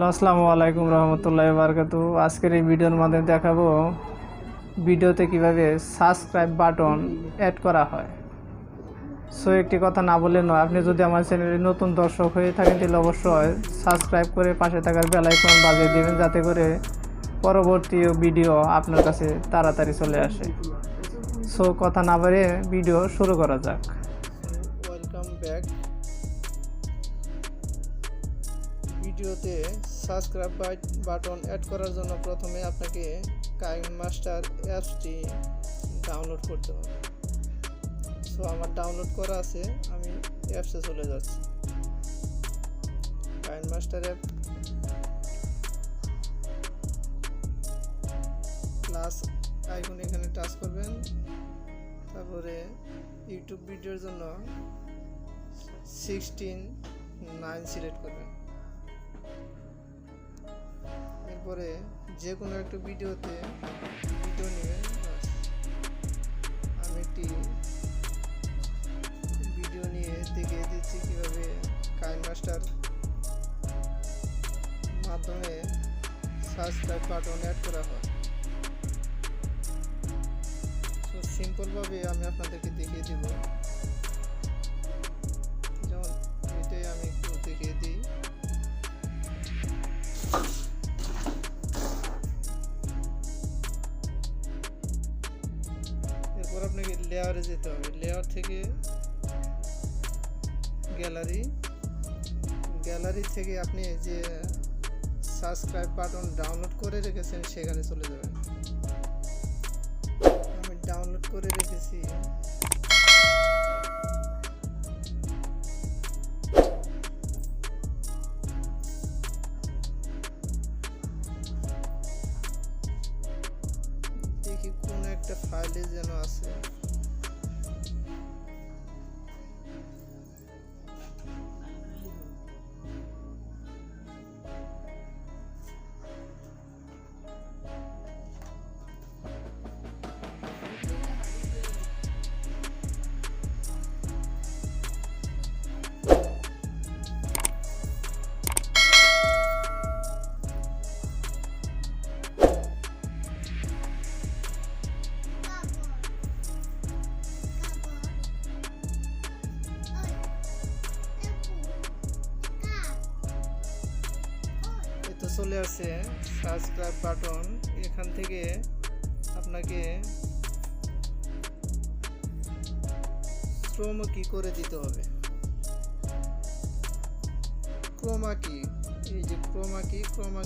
আসসালামু আলাইকুম রহমতুল্লাহি ওয়া বারাকাতুহু। আজকের এই ভিডিওর মাধ্যমে দেখাবো ভিডিওতে কিভাবে সাবস্ক্রাইব বাটন অ্যাড করা হয়। সো একটি কথা না বলে নয়, আপনি যদি আমার চ্যানেলে নতুন দর্শক হয়ে থাকেন তাহলে অবশ্যই সাবস্ক্রাইব করে পাশে থাকার বেল আইকন বাজিয়ে দিবেন, যাতে করে পরবর্তী ভিডিও আপনার কাছে তাড়াতাড়ি চলে আসে। সো কথা না বাড়িয়ে ভিডিও শুরু করা যাক। Welcome back. ভিডিওতে সাবস্ক্রাইব বাটন অ্যাড করার জন্য প্রথমে আপনাকে কাইনমাস্টার অ্যাপসটি ডাউনলোড করতে হবে। সো আমার ডাউনলোড করা আছে, আমি অ্যাপসে চলে যাচ্ছি। কাইনমাস্টার অ্যাপ প্লাস আইকন এখানে টাচ করবেন, তারপরে ইউটিউব ভিডিওর জন্য 16:9 সিলেক্ট করবেন। এরপরে যে কোনো একটা ভিডিওতে ভিডিও নেবেন। আমি একটি ভিডিও নিয়ে দেখিয়ে দিচ্ছি কীভাবে কাইনমাস্টার মাধ্যমে সাবস্ক্রাইব বাটন অ্যাড করা হয়। তো সিম্পলভাবে আমি আপনাদেরকে দেখিয়ে দেব। যেমন এটাই আমি একটু দেখিয়ে দিই। এরপর আপনাকে লেয়ারে যেতে হবে। লেয়ার থেকে গ্যালারি থেকে আপনি যে সাবস্ক্রাইব বাটন ডাউনলোড করে রেখেছেন সেখানে চলে যাবেন। আমি ডাউনলোড করে রেখেছি। দেখি কোন একটা ফাইলে যেন আছে। তো চলে আসছে সাবস্ক্রাইব বাটন। এখান থেকে আপনাকে ক্রোমা কি করে দিতে হবে। ক্রোমা কি, এই যে ক্রোমা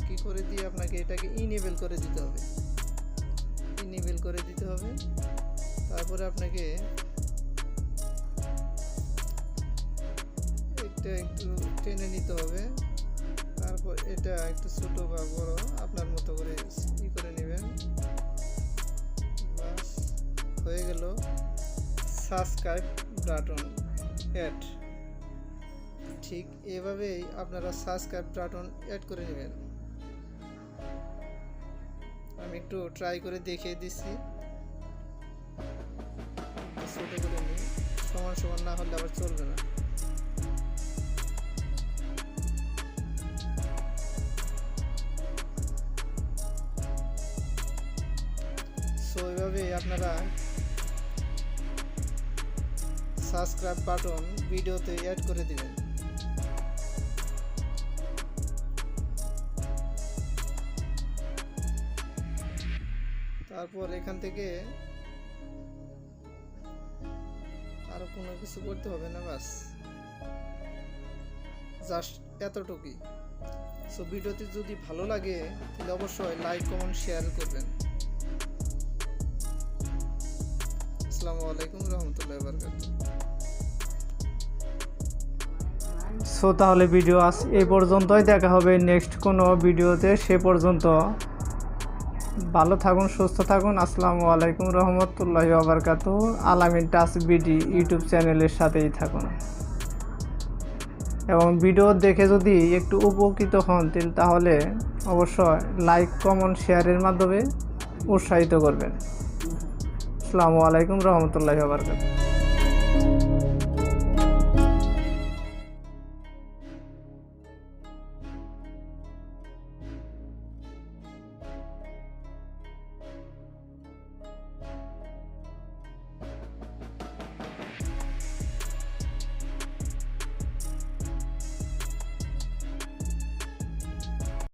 কি করে দিয়ে আপনাকে এটাকে ইনেবল করে দিতে হবে। তারপরে আপনাকে এটা একটু টেনে নিতে হবে। তারপর এটা একটু ছোট বা বড় আপনার মতো করে করে নেবেন। বাস হয়ে গেল সাবস্ক্রাইব বাটন অ্যাড। ঠিক এভাবেই আপনারা সাবস্ক্রাইব বাটন অ্যাড করে নেবেন। আমি একটু ট্রাই করে দেখিয়ে দিচ্ছি। ছোট করে নিই, সমান না হলে আবার চলবে না। সো এভাবে আপনারা সাবস্ক্রাইব বাটন ভিডিওতে অ্যাড করে দিবেন। তারপর এখান থেকে আরো কোনো কিছু করতে হবে না, বাস জাস্ট এতটুকুই। সো ভিডিওটি যদি ভালো লাগে তাহলে অবশ্যই লাইক, কমেন্ট, শেয়ার করবেন। আসসালামু আলাইকুম রহমতুল্লাহি ওয়া বারাকাতুহু। সো তাহলে ভিডিও এই পর্যন্তই, দেখা হবে নেক্সট কোনো ভিডিওতে। সে পর্যন্ত ভালো থাকুন, সুস্থ থাকুন। আসসালামু আলাইকুম রহমতুল্লাহি ওয়া বারাকাতুহু। আলামিন টাচ বিডি ইউটিউব চ্যানেলের সাথেই থাকুন এবং ভিডিও দেখে যদি একটু উপকৃত হন তাহলে অবশ্যই লাইক, কমেন্ট, শেয়ারের মাধ্যমে উৎসাহিত করবেন। আসসালামু আলাইকুম রহমতুল্লাহি ওয়া বারাকাতুহু।